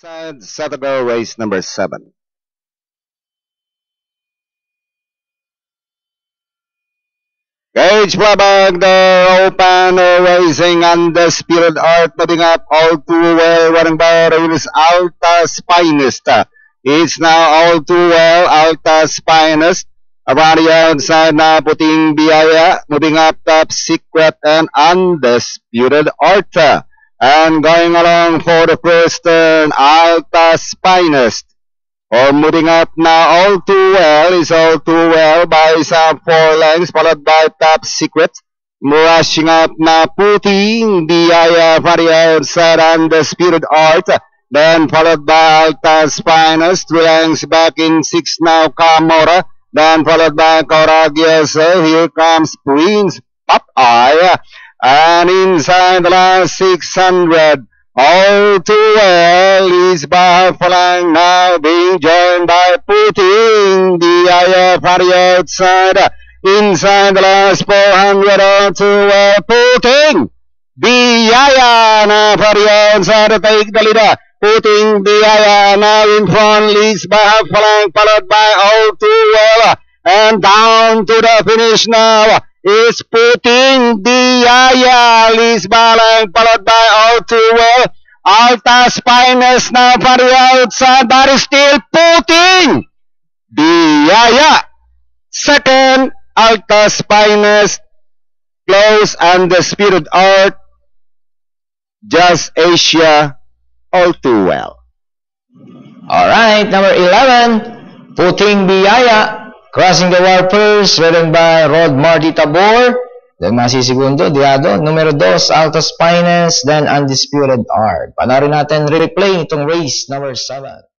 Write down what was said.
Set to go race number 7. Gage Plabag, the open racing undisputed art, moving up all too well, running by Rails Alta's Finest. It's now all too well, Alta's Finest. Around the outside now, Puting Biyaya, moving up top, Secret and Undisputed Art. And going along for the first turn, Alta's Finest. Or moving up now, all too well is all too well by some 4 lengths, followed by Top Secret. Rushing up now, Puting Biyaya for the outside, Undisputed Art. Then followed by Alta's Finest, 3 lengths back in 6 now, Camora. Then followed by Coraggioso. Here comes Prince Popeye. And inside the last 600, all too well is Barfalang now being joined by Puting Biyaya for the outside. Inside the last 400, all too well, Puting Biyaya now for the outside to take the leader. Puting Biyaya now in front, leads Barfalang, followed by all too well. And down to the finish now is Puting Biyaya, leads Barfalang, followed by all too well. Alta's Finest now for the outside, but is still Puting Biyaya. Second, Alta's Finest, close Undisputed Art, Just Asia, all too well. Alright, number 11, Puting Biyaya, crossing the wire first, ridden by Rod Marty Tabor. Then masisigundo, Diado. Numero 2, Alta's Finest, then Undisputed Art. Panarin natin replay itong race number 7.